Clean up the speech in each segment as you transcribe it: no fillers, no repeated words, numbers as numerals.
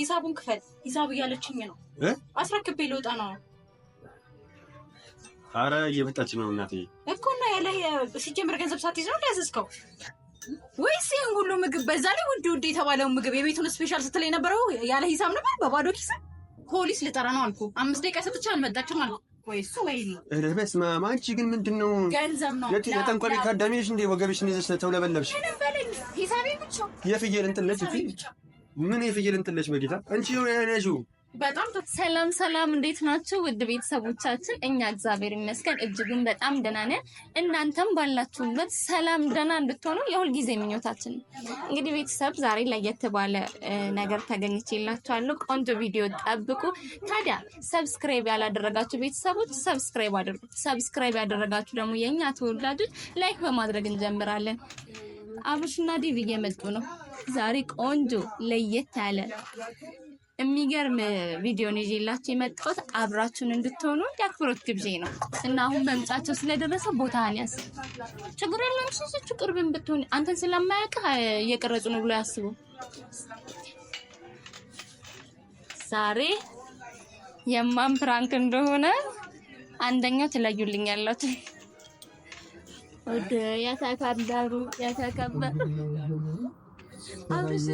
ሂሳቡን ክፈል። ሂሳቡ እያለችኝ ነው። አስረክቤ ልወጣ ነው። ኧረ እየመጣች ነው እናቴ እኮ እና ያለ ሲጀምር ገንዘብ ሳትይዝ ነው እንዳያዘዝከው ወይስ ይሄን ሁሉ ምግብ በዛ ላይ ውድ የተባለውን ምግብ የቤቱን ስፔሻል ስትል የነበረው ያለ ሂሳብ ነበር? በባዶ ኪስ ፖሊስ ልጠራ ነው አልኩ። 5 ደቂቃ ሰጥቼ አልመጣችም አልኩ። ወይስ በስመ አብ። አንቺ ግን ምንድነው ገንዘብ ነው ለተንኮል ካዳሚሽ እንደ ወገብሽን ይዘሽ ተውለበለብሽ። ምንም በለኝ ሂሳቤ ብቻ የፍየል እንጥለች ምን የፍየል እንጥለች በጌታ አንቺ ነው ያነጂው። በጣም ሰላም እንዴት ናችሁ ውድ ቤተሰቦቻችን? እኛ እግዚአብሔር ይመስገን እጅጉን በጣም ደህና ነን። እናንተም ባላችሁበት ሰላም ደህና እንድትሆኑ የሁል ጊዜ ምኞታችን። እንግዲህ ቤተሰብ ዛሬ ለየት ባለ ነገር ተገኝቼላችኋለሁ። ቆንጆ ቪዲዮ ጠብቁ። ታዲያ ሰብስክራይብ ያላደረጋችሁ ቤተሰቦች ሰብስክራይብ አድርጉ። ሰብስክራይብ ያደረጋችሁ ደግሞ የኛ ተወላጆች ላይክ በማድረግ እንጀምራለን። አብሽና ዲቪ እየመጡ ነው። ዛሬ ቆንጆ ለየት ያለ የሚገርም ቪዲዮ ነው ይዤላችሁ የመጣሁት። አብራችሁን እንድትሆኑ የአክብሮት ግብዣ ነው እና አሁን መምጫቸው ስለደረሰ ቦታን ያስ ችግር የለም። እሱ ቅርብም ብትሆን አንተን ስለማያውቅህ እየቀረጹ ነው ብሎ ያስቡ። ዛሬ የማን ፕራንክ እንደሆነ አንደኛው ትለዩልኛላችሁ። ወደ ያታካዳሩ ያታከበር አብሽ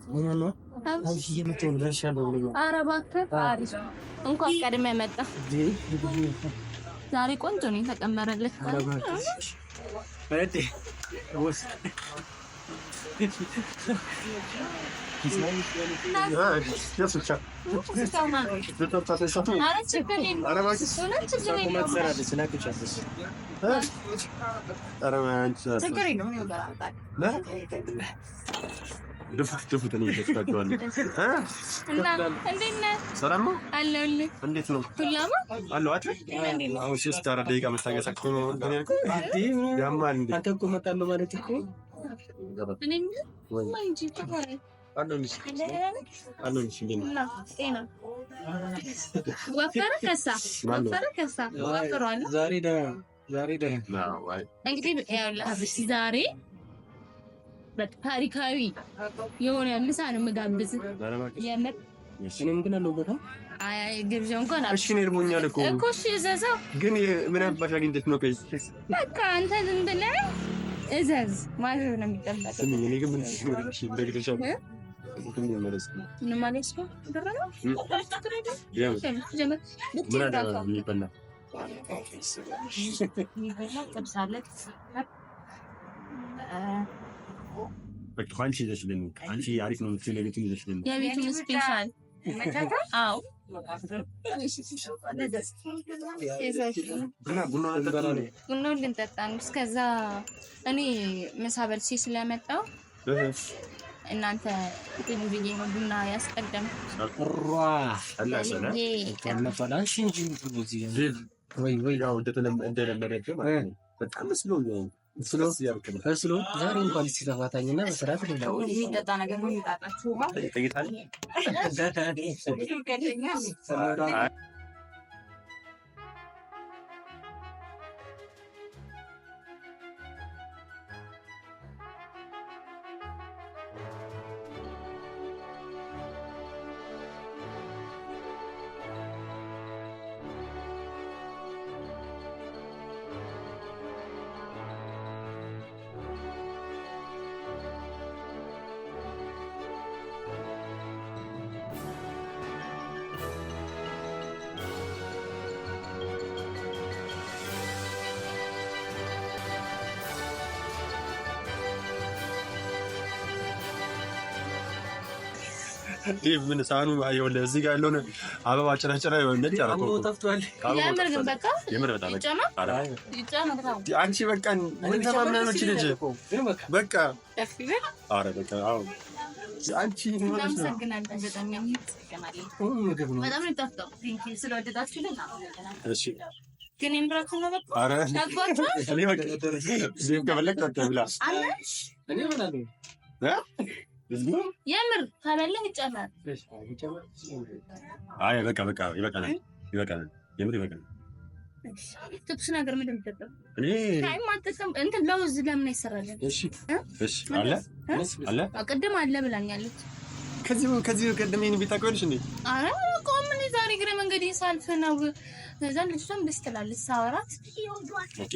ምንድነው አብሽ የመጣው ድረሻለው ብሎ አረባከ አሪፍ እንኳን ቀድመ መጣ። ዛሬ ቆንጆ ነው ተቀመረልህ። አረቴ ወስ ድፍት ነው ይተካቷል። እና እንዴት ነህ? ሰላም ነው አለሁልህ። እንዴት ነው? ሁላማ አለው አይደል? አሁን 4 ደቂቃ መታገስ እኮ ነው ያማል። አንተ እኮ መጣለው ማለት እኮ እኔ ማንጂ ተባለ አለንሽ እና ጤና ወፈረ ከሳ ወፈሯል። ዛሬ ደህና እንግዲህ ያውላህ ዛሬ በታሪካዊ የሆነ ምሳ ነው የምጋብዝ። የምር እኔም ግን አለው ቦታ አይ ግብዣው እንኳን እሺ ነው ልሞኛል እኮ እሺ እዘዘው ግን ምን አባሽ አግኝተሽ ነው ከይስ በቃ አንተ ዝም ብለህ እዘዝ ማለት ነው የሚጠበቀው። እኔ ግን ምን እሺ ደግደሻል ምን ማለት ነው? ምን ማለት ነው? ደረና ያ ምን አዳራ የሚበላ ጥብሳለት በቃ አንቺ ይዘሽልኝ አንቺ አሪፍ ነው የምትል ለቤቱ ይዘሽልኝ የቤቱን ስፔሻል አው ቡና ልንጠጣ ነው። እስከዛ እኔ ምሳ በልቼ ስለመጣሁ እናንተ ግን ብዬ ነው ቡና ያስቀደም አጥሯ አላሰለ ከነፈላሽ እንጂ ወይ ያው እንደለመደች ማለት ነው። በጣም ስሎ ዛሬ እንኳን ሲተፋታኝና በስርዓት ነው የሚጠጣ ነገር ነው የሚጣጣችሁ ጠይታል ምን ሳኑ አይወለ እዚህ ጋር ያለውን አበባ ጭራጭራ ነጭ አረኮ ተፍቷል። ያምር ግን በቃ የምር በጣም ይጨማ አንቺ በቃ ምን ተማምናለች ልጅ በቃ አረ በቃ አዎ አንቺ ማለት ነው። በጣም ይጣፍጣል። ስለወደዳችሁልን እሺ ግን እንብራኩ ነው በቃ አረ ታቋችሁ እኔ በቃ ዝም ከበለክ ተብላ እኔ ማለት ነው የምር ካበለህ ይጨመር። አይ በቃ ይበቃናል። የምር ይበቃናል። ትኩስ ነገር ምን እንደምትጠጣው እኔ ታይም ማጥተም እንትን ለውዝ ለምን አይሰራልም? እሺ አለ ቅድም አለ ብላኛለች። ከዚህ ቀደም ይሄን ቤት ታውቂዋለሽ እንዴ? አረ ቆም ምን ዛሬ እግረ መንገድ ሳልፍ ነው። ከዛን ልጅቷም ደስ ትላለች ሳወራት። ኦኬ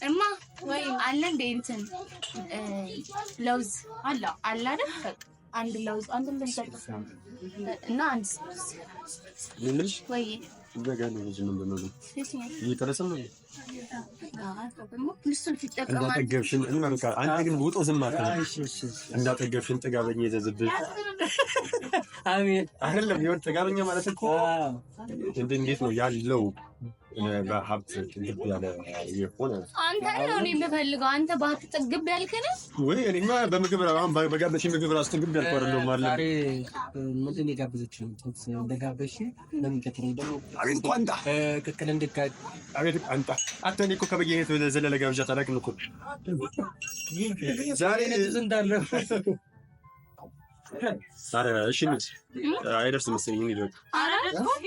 እማ ወይ አለ እንደ እንትን ለውዝ አለ አይደል? አንድ ለውዝ አንድ እንደምጠጣ እና አንድ ምንልሽ ወይ በጋን ነው ምን እንደሆነ እየተረሰም ነው እንዳጠገብሽን እንማርካ አንተ ግን ውጦ ዝም አትበል። እንዳጠገብሽን ጥጋበኛ ይዘዝብሽ። አሜን አይደለም ይወጥ ጥጋበኛ ማለት እኮ እንዴት ነው ያለው በሀብት ጥግብ ያለ የሆነ አንተ ነው የምፈልገው። አንተ በሀብት ጥግብ ያልከነ ወይ እኔማ በምግብ አሁን በጋበሽ ምግብ ራስ ጥግብ ያልኳር ነው ማለት ዛሬ ምንድን ነው የጋበዘችው? እንደጋበሽ ለምንከተለው ደግሞ አቤት ቋንጣ ክክል እንድካ አቤት ቋንጣ አተኔ እኮ ከበየት ዘለለ ጋብዣ ታላቅን እኮ ዛሬ እንዳለ ዛሬ እሺ አይደርስም መሰለኝ ነው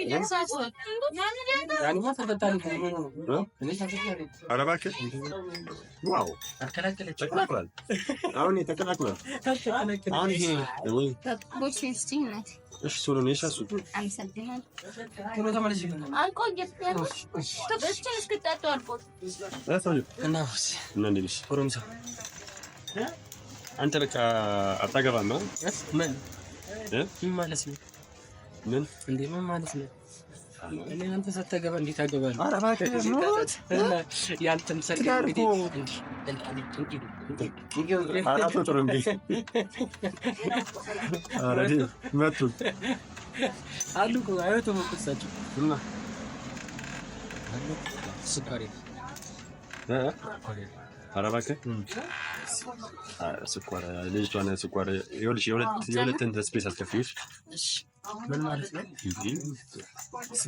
ይደርስ ያንማ ተፈታኝ አረባከ ዋው ተከላክሏል። አሁን ተከላክሏል። አሁን ይሄ ወይ ቦክሲንግ እሺ ሶሎ ነው ያሻሱ አመሰግናለሁ። ቶሎ ተመለሽ አልቆየም ተከስቼ እስክታጡ አልቆ እና እንዴሽ ኦሮምሳ አንተ በቃ አታገባም ነው ምን ማለት ነው? ምን እንዴ ምን ማለት ነው? እኔ አንተ ሳታገባ እንዴት አገባለሁ? ኧረ እባክህ ያንተን ሰርግ አራቱ ጥሩ እንዴ አረዲ መጡ አሉ እኮ አይወጡም እኮ እሳቸው እና ስኳሪ ኧረ እባክህ ስኳር ልጅቷን ስኳር ይኸውልሽ የሁለት እንትን ስፔስ አስከፍይሽ። ምን ማለት ነው?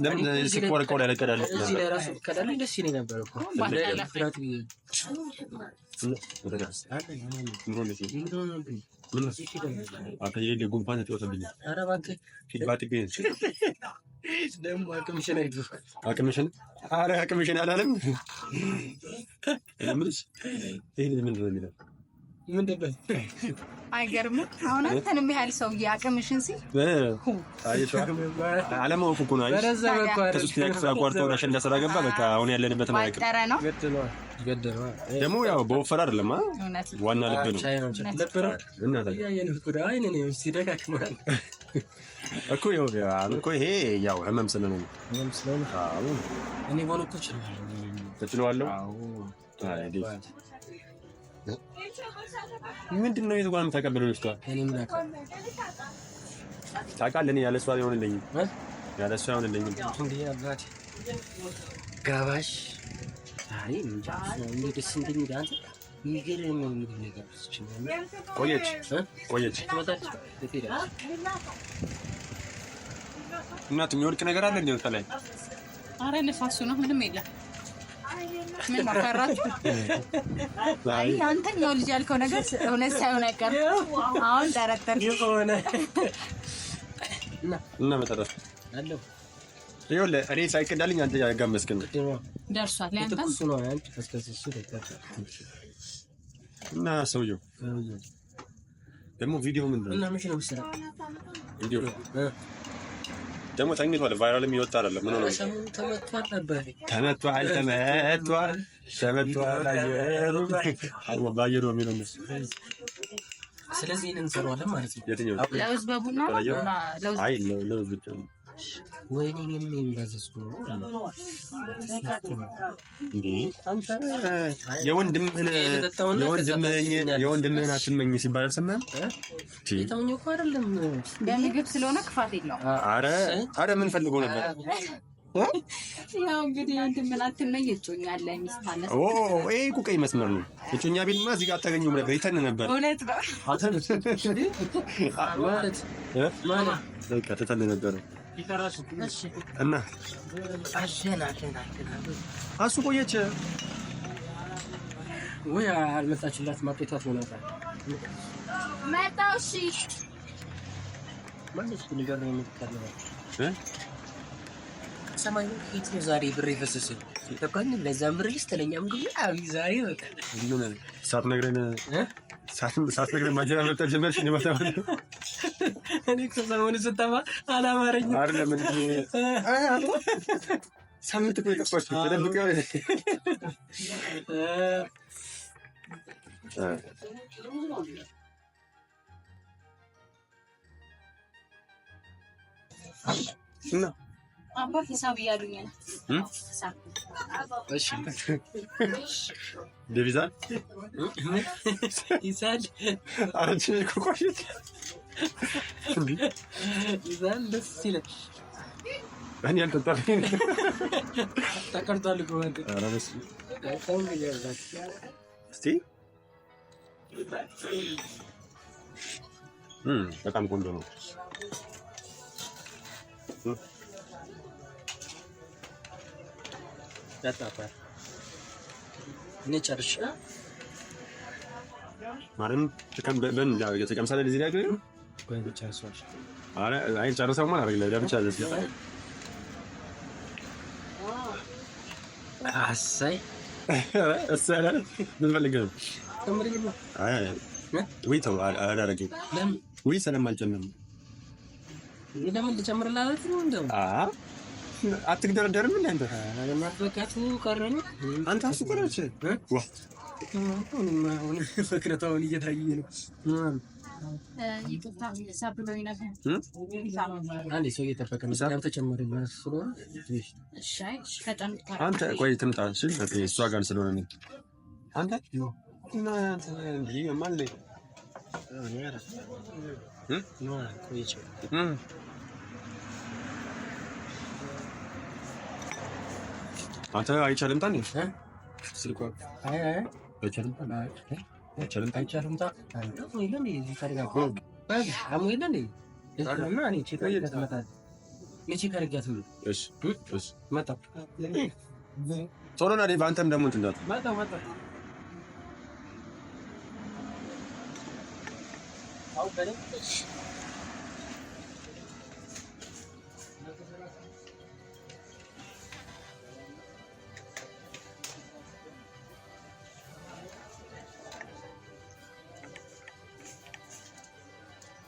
ለምን ስኳር ቆዳ ያለቀዳል? እዚህ ላይ ራሱ ከዳለ ደስ ይለኝ ነበር እኮ ፍራት ጉንፋን ተወሰብኝ። ኧረ እባክህ ፊድባክ ደግሞ አቅምሽን አይዱ አቅምሽን ኧረ አቅምሽን አላለም። ምንስ ይሄ ምንድን ነው የሚለው? ምንድን ነው አይገርምም? አሁን አንተን የሚያህል ሰውዬ አቅምሽን ሲል አለማወቅ እኮ ነው። ከሶስተኛ ክፍል አቋርጦ አሸንዳ ስራ ገባ። በቃ አሁን ያለንበት ነው አይቀር ነው ደግሞ ያው በወፈር አይደለም ዋና ልብ ነው እና እኮ ይሄ ያው ህመም ስለሆነ እኔ ቦሎኮ ትችላለህ። ምንድን ነው የት ጋር የምታቀበለው? ልጅቷ ታውቃለህ፣ እኔ ያለ እሷ አይሆንልኝም። እንዴ አባቴ ጋባሽ አይ እንጃ እንዴ ደስ እንደሚል አንተ ይገርም ነው ነገር ቆየች እናት የሚወድቅ ነገር አለ እንዴ ወጣ ላይ? ኧረ ንፋሱ ነው ምንም የለም። ምን ማከራችሁ? አይ አንተ ነው ልጅ ያልከው ነገር እውነት ሳይሆን አይቀርም። አሁን ጠረጠር ሆነ እና መጠረፍ አለው ይኸውልህ እኔ ሳይቀዳልኝ አንተ ያጋመስክን ደርሷል። ያንተ እሱ ነው አንተ ከስከስሱ እና ሰውየው ደግሞ ቪዲዮ ምንድን ነው? እና ምንሽ ነው መስራ ቪዲዮ ደግሞ ተኝቷል። ቫይራልም ይወጣ አይደለም። ምን ሆነ? ተመቷል ነበር። ተመቷል ባየሩ የሚለው ነው። ስለዚህ እንሰራዋለን ማለት ነው። የትኛው ለውዝ በቡና ለውዝ አይ ለውዝ ብቻ ነው። ወይኔ የሚባዘስኩ ነው እንዴ አንተ የወንድምህን አትመኝ ሲባል አልሰማህም? ተውኝ እኮ አይደለም በምግብ ስለሆነ ክፋት የለውም። ኧረ ምን ፈልጎ ነበር? ያው እንግዲህ ወንድምህን አትመኝ እጮኛ አለ ሚስት አለ። ይሄ እኮ ቀይ መስመር ነው። እጮኛ ቢልማ እዚህ ጋር አታገኙም ነበር። ይተን ነበር። እውነት ነው ማለት በቃ ተተን ነበር እና አሱ ቆየች ወይ አልመጣችላት ማጥቷት ነው ነበር መጣው። እሺ ማለት ነው ነገር ነው የሚከተለው ሰማይ ፊት ነው ዛሬ ብር ይፈሰሰ ተቆን ለዛም ብር ይስተለኛም ግን አይ ዛሬ በቃ ሳትነግረን ማጀራ መጣ ጀመርሽ ነው ማለት እኔ ከሰሞኑን ስተማ አላማረኝም አይደለም እንዴ ሳምንት እኮ የጠፋች ተደብቀው እና አባ ሂሳብ እያሉኝ ነው። እሺ ዲቪዛል ይሳል አንቺ ኮኮሽት ይሳል ደስ ይላል። እኔ አልተጣለኝ ተቀርቷል እኮ ወንድ ኧረ በስ እስቲ በጣም ቆንጆ ነው። ያጣጣ እኔ ጨርሼ ማረም ተቀምሳለ ለዚህ ላይ ግን ወይ ብቻ ሷሽ አረ አይ ጨርሰው ማለት አይደለም ለብቻ ለዚህ አሳይ እሰለ ምን ፈልገህ ተምሪ ነው አይ ወይ ተው አላረገኝ ለምን ወይ ሰላም አልጨመረም ለምን ልጨምርላት ነው እንደው አትግደረደርም እንዴ አንተ ለማጥበቃቱ ቀረኝ አንተ አስቆረች ዋ አሁን ፍቅረታውን እየታየ ነው ይቅርታ ሂሳብ ብሎኝ ነበር። አንዴ ሰው እየጠበቀ ነው ዛሬ ተጨመረ ማለት ስለሆነ እሺ ከጨምጣ አንተ ቆይ ትምጣ እሺ እሷ ጋር ስለሆነ ነው አንተ እና አንተ እንዴ ማን ላይ ነው ቆይቼ አንተ አይቻልም ታኔ ስልኳ አይ አይቻልም አይቻልም አይቻልም ታ ነው ይለም ይሄ ታሪጋ ባግ አሙ ይለም እና እኔ ቼክ ከተመታ ለቼ ካርጋት ነው እሺ እሺ መጣ ቶሎ ና ዴቭ አንተም ደግሞ እንትን እንዳት መጣ አው በለ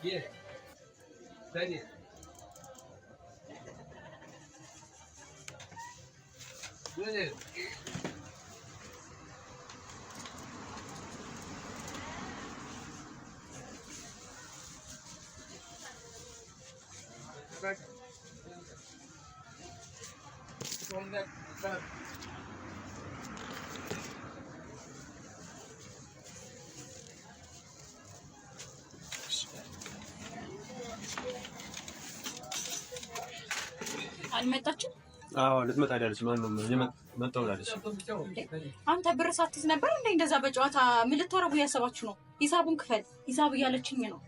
Yeah. Ready. Good. Back. From that back. አልመጣችም? አዎ ልትመጣ አይደለች ማን ነው መጣው አይደለች አንተ ብር ሳትይዝ ነበር እንዴ እንደዛ በጨዋታ ምን ልታረጉ ያሰባችሁ ነው ሂሳቡን ክፈል ሂሳብ እያለችኝ ነው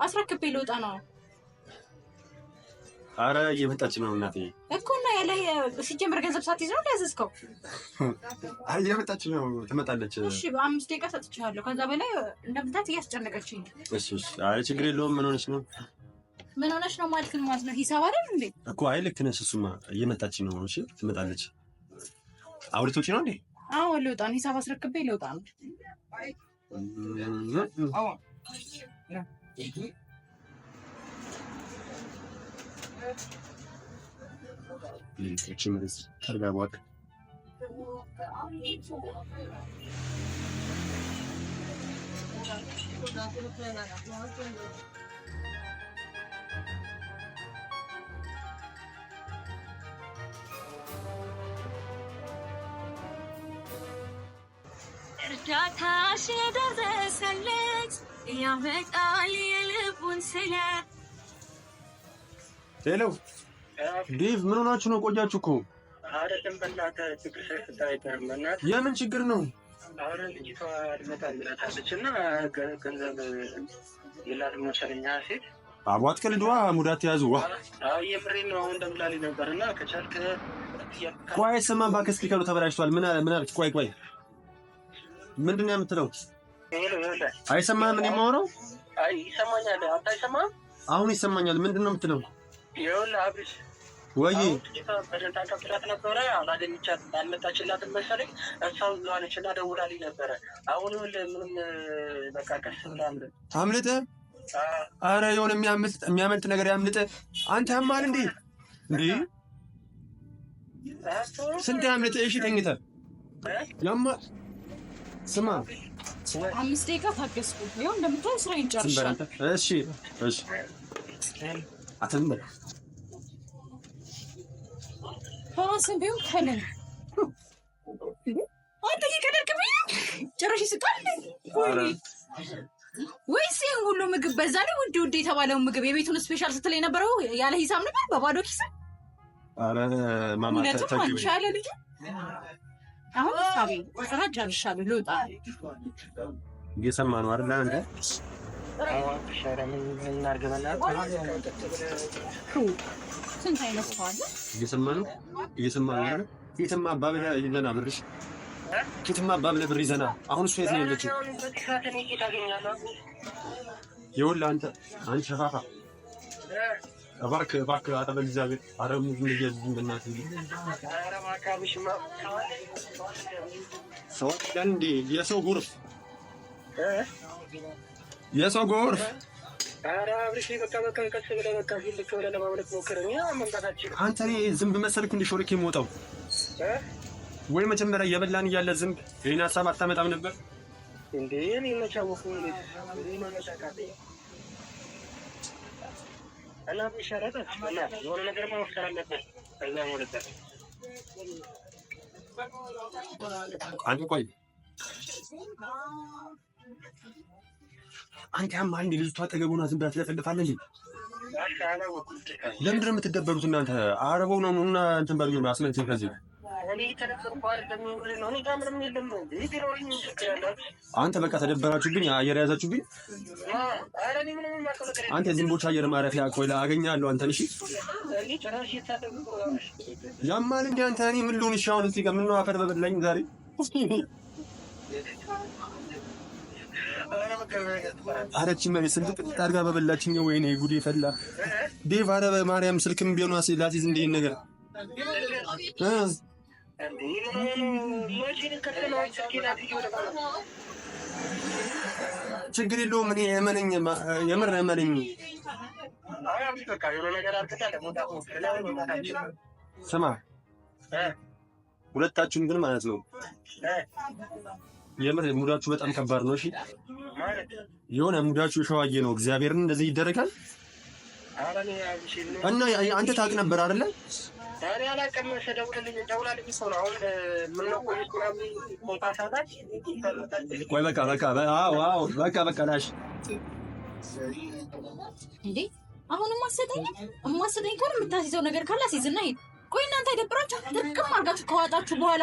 አስረክቤ ልወጣ ነው አረ እየመጣች ነው እናቴ እኮ እና ያለ ሲጀምር ገንዘብ ሳትይዝ ነው ያዘዝከው አይ እየመጣች ነው ትመጣለች እሺ በ5 ደቂቃ ሰጥቻለሁ ከዛ በላይ እንደምታት እያስጨነቀችኝ እሺ አይ ችግር የለውም ምን ሆነሽ ነው ምን ሆነሽ ነው ማለት ነው ሂሳብ አይደል እንዴ እኮ አይ ልክ ነሽ እሱማ እየመጣች ነው እሺ ትመጣለች አውርቶች ነው እንዴ አዎ ልወጣ ነው ሂሳብ አስረክቤ ልወጣ ነው አዎ እቺ ማለት ተርጋቧት እርዳታሽ የደረሰለት ያመጣል የልቡን ስለት ሄሎ ዴቭ ምን ሆናችሁ ነው ቆያችሁ እኮ አይደለም በእናትህ ችግር ሳይታይተርም በእናትህ የምን ችግር ነው አሁን ልጅቷ ልመጣልታለች እና ገንዘብ የላትም መሰለኝ ሴት አቧት ከልዷ ሙዳት ያዙ ዋ የምሬን ነው አሁን እንደምላልኝ ነበር እና ከቻልክ ቆይ ስማን እባክህ ስፒከሩ ተበላሽቷል ምን አልክ ቆይ ምንድን ነው የምትለው አይሰማህም እኔ የማወራው አይ ይሰማኛል አንተ አይሰማህም አሁን ይሰማኛል ምንድን ነው የምትለው ይኸውልህ አብሽ ወይ በደንታ ከፍላት ነበረ አላገኘቻት አልመጣችላትም መሰለኝ እሷው እዛው ነች እና ደውላልኝ ነበረ አሁን ይኸውልህ ምንም በቃ ቀስ ብላ አምልጥ አረ የሆነ የሚያመልጥ ነገር ያምልጥ። አንተ ያማል እንዴ? ስንት ያምልጥ? እሺ ተኝተህ ያማ ስማ 5 ደቂቃ ታገስኩ። ይኸው እንደምታው ስራ ይጨርሻል። እሺ አትንበል ፈራስን ቢሆን ከለን አንተ ይከደርክም ጭራሽ ይስቃል ወይስ ይሄን ሁሉ ምግብ በዛ ላይ ውድ የተባለውን ምግብ የቤቱን ስፔሻል ስትል የነበረው ያለ ሂሳብ ነበር በባዶ ኪስ? አረ ማማ ተቻለ ልጅ አሁን ሳቢ ስራ ጨርሻለሁ ልውጣ። እየሰማ ነው አይደል አንተ? ስንት አይነት ሰው አለ? እየሰማ ነው ፊትማ አባብላ ይዘና ብርሽ ፊትማ አባብላ ብር ይዘና አሁን እሱ የት ነው ያለችው? ይኸውልህ አንተ ሸፋፋ እባክህ አጠበል እግዚአብሔር አረሙ ዝም በእናትህ ሰው እንደ የሰው ጎርፍ አንተ ዝንብ መሰልኩ እንደ ሾልክ የምወጣው ወይ መጀመሪያ እየበላን እያለ ዝንብ ይሄን ሀሳብ አታመጣም ነበር እንዴ? እኔ መቻወኩ እና ቢሻረታ እና የሆነ ነገር መፍጠር አለበት። አንተ ቆይ አንተ ያማል እንዴ? ልጅቷ አጠገቡና ዝም ብላ ትለፈልፋለህ እንዴ? ለምንድን ነው የምትደበሩት እናንተ? አረበው ነው እና እንትን በሉኝ አስመልክተኝ ከዚህ አንተ በቃ ተደበራችሁብኝ፣ አየር ያዛችሁብኝ። አንተ ዝንቦች አየር ማረፊያ ቆይ አገኛለሁ አንተን። እሺ ያማል እንዴ አንተ? እኔ ምን ልሁን? እሺ አሁን እዚህ ጋር ምን ነው አፈር በበላኝ ዛሬ። አረቺ ማለት ስንት ታርጋ በበላችኝ። ወይኔ ጉዴ ፈላ። ዴቭ አረ በማርያም ስልክም ቢሆን ላሲዝ እንደ ይሄን ነገር ችግር የለውም። እኔ የምር እመነኝ። ስማ ሁለታችሁም ግን ማለት ነው የምር ሙዳችሁ በጣም ከባድ ነው። እሺ የሆነ ሙዳችሁ ሸዋዬ ነው። እግዚአብሔርን እንደዚህ ይደረጋል እና አንተ ታውቅ ነበር አይደለ? ታዲያ አላውቅም። ደውላለች ሰው ነው አሁን ምን ነው ቆይ በቃ ላሽ እንዴ አሁን ማሰጠኝ ካለ የምታስይዘው ነገር ካለ አስይዝና ሂድ። ቆይ እናንተ አይደብራችሁ? ጥቅም አድርጋችሁ ከዋጣችሁ በኋላ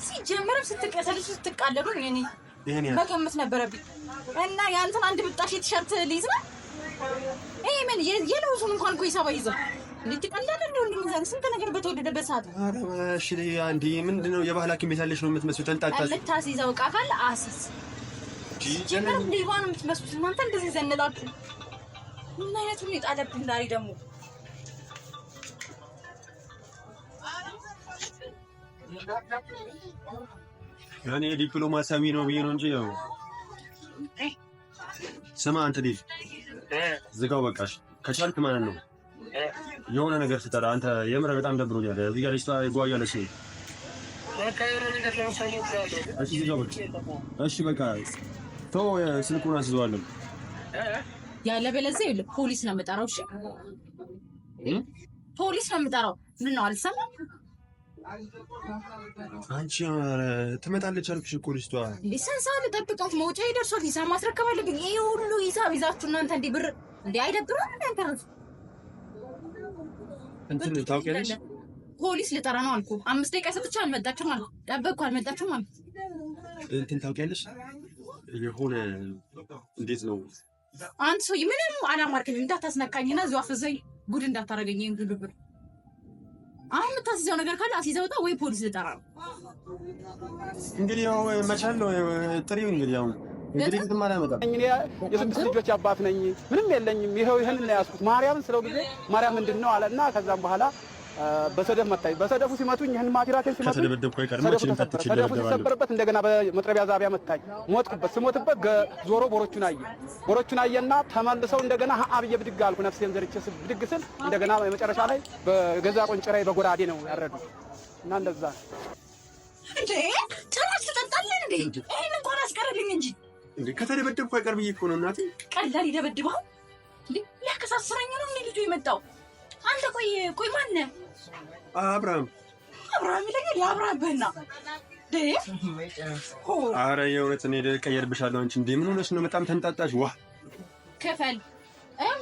ሲጀመርም ስትቀሰልሱ ስትቃለዱ እኔ መገመት ነበረብኝ እና ያንተን አንድ ብጣሽ ቲሸርት ልይዝ ነው። ይሄ ምን የለውሱን እንኳን ቆይ ሰባ ይዘው ልትቀላለ እንደምን ስንት ነገር በተወደደበት ሰዓት እሺ አንዴ ምንድነው የባህል ሐኪም ቤት ያለሽ ነው የምትመስሉት? ተንጣጣሽ ልታስይዘው ዕቃ ካለ አስይዝ። ጀመር ዲቫን የምትመስሉት እናንተ እንደዚህ ዘንላችሁ ምን አይነት ሁኔታ አለብን ዛሬ ደግሞ ያኔ ዲፕሎማሲያዊ ነው ብዬ ነው እንጂ ያው ስማ አንተ ዲል ዝጋው በቃሽ። ከቻልክ ማለት ነው የሆነ ነገር ስትጠራ አንተ የምር በጣም ደብሮኛል። እዚህ ጋር ልጅቷ ይጓያለች። እሺ በቃ ተው ስልኩን አስይዘዋለሁ። ያለበለዚያ ይኸውልህ ፖሊስ ነው የምጠራው። እሺ ፖሊስ ነው የምጠራው። ምን ነው አልሰማም? አንቺ ትመጣለች አልኩሽ እኮ ልጅቷ። እንዴ ሰንሳለ ጠብቃት፣ መውጫ ይደርሷል። ሂሳብ ማስረከብ አለብኝ። ይሄ ሁሉ ሂሳብ ይዛችሁ እናንተ እንዴ ብር እንዴ አይደብርም? እናንተ እንትን ታውቂያለሽ? ፖሊስ ልጠራ ነው አልኩ። 5 ደቂቃ ሰጥቼ አልመጣችም አልኩ። ጠበቅኩ አልመጣችም አልኩ። እንትን ታውቂያለሽ? የሆነ እንዴት ነው አንተ ሰው ምንም አላማርከኝ። እንዳታስነካኝና እዚሁ አፍዘኝ ጉድ እንዳታረገኝ። እንግዱ ብር አሁን የምታስይዘው ነገር ካለ አስይዘውታ ወይ ፖሊስ ልጠራ ነው። እንግዲህ ያው መቻል ነው ጥሪው። እንግዲህ ያው እንግዲህ ከተማራ መጣ። እኔ የስድስት ልጆች አባት ነኝ። ምንም የለኝም። ይሄው ይሄን ነው ያስኩት። ማርያምን ስለው ጊዜ ማርያም ምንድነው አለና ከዛም በኋላ በሰደፍ መታኝ። በሰደፉ ሲመቱኝ ይሄን ማቲራቴን ሲመቱኝ ከተደበደብኩ አይቀርም እቺን ተጥቼ ሰደፉ ሲሰበርበት እንደገና በመጥረቢያ ዛቢያ መታኝ። ሞትኩበት። ስሞትበት ዞሮ ቦሮቹን አየና ተመልሰው እንደገና አብዬ ብድግ አልኩ። ነፍሴን ዘርቼ ብድግ ስል እንደገና መጨረሻ ላይ በገዛ ቆንጭራይ በጎራዴ ነው ያረዱ እና እንደዛ እንዴ ጭራሽ ትጠጣለህ እንዴ? ይሄን እንኳን አስቀርልኝ እንጂ እንዴ ከተደበደብኩ አይቀር ብዬ እኮ ነው እናቴ። ቀላል ይደበድባው እንዴ? ሊያከሳስረኝ ነው እንዴ ልጁ የመጣው? አንተ ቆይ ማን ነህ? አብርሃም ይለኛል። የአብርሃም በህና ኧረ የእውነት እኔ ቀየርብሻለሁ። አንቺ እንዴ ምን ሆነሽ ነው? በጣም ተንጣጣሽ። ዋ ክፈል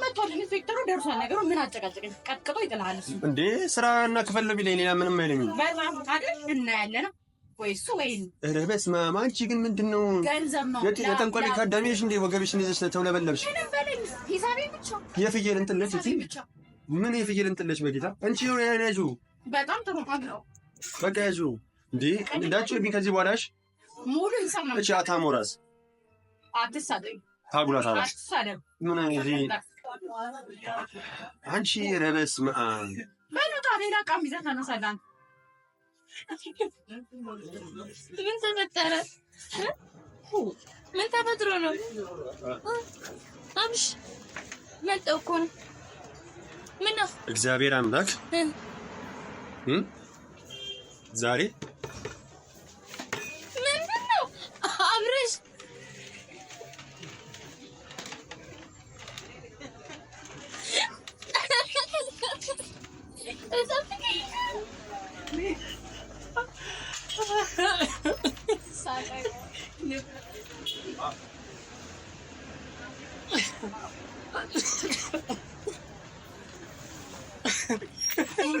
መጥቷል። ኢንስፔክተሩ ደርሷል። ነገሩ ምን አጨቃጨቀኝ? ቀጥቅጦ ይጥልሃል እሱ። እንዴ ስራና ክፈል ነው ቢለኝ ሌላ ምንም አይለኝም። በጣም አይደል? እናያለን ወይ እሱ ወይ ኧረ በስመ አብ። አንቺ ግን ምንድነው ገንዘብ ነው የጠንቋይ ካዳሚሽ እንዴ? ወገብሽን ይዘሽ ተውለበለብሽ። ሂሳቤ ብቻ የፍየል እንጥለሽ እቺ ምን የፍየል እንጥለሽ? በጌታ አንቺ ነው ያያጁ። በጣም ጥሩ ነው። በቃ ያጁ እንዴ እንዳችሁ ከዚህ በኋላሽ ሙሉ ሂሳብ ነው። እቺ አታሞራስ አትሳደኝ ታጉላት አላሽ አትሳደብ። ምን እዚህ አንቺ ኧረ በስመ አብ። በሉታ ሌላ ቃም ይዘህ ተነሳላን። ምን ተፈጠረ? ምን ተፈጥሮ ነው? አብሽ መጣሁ እኮ ነው። ምን ነው? እግዚአብሔር አምላክ ዛሬ ምንድን ነው አብረሽ?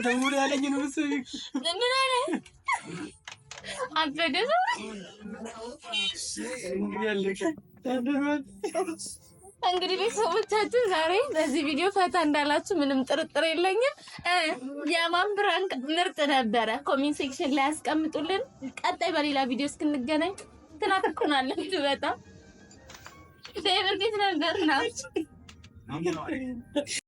ደውሎ ያለኝ ነው መሰለኝ። ምን አለ? አበደ እንግዲህ ቤተሰቦቻችን ዛሬ በዚህ ቪዲዮ ፈታ እንዳላችሁ ምንም ጥርጥር የለኝም። የማን ፕራንክ ምርጥ ነበረ? ኮሜንት ሴክሽን ላይ ያስቀምጡልን። ቀጣይ በሌላ ቪዲዮ እስክንገናኝ ትናፍቁናላችሁ በጣም። እንዴት ነበር?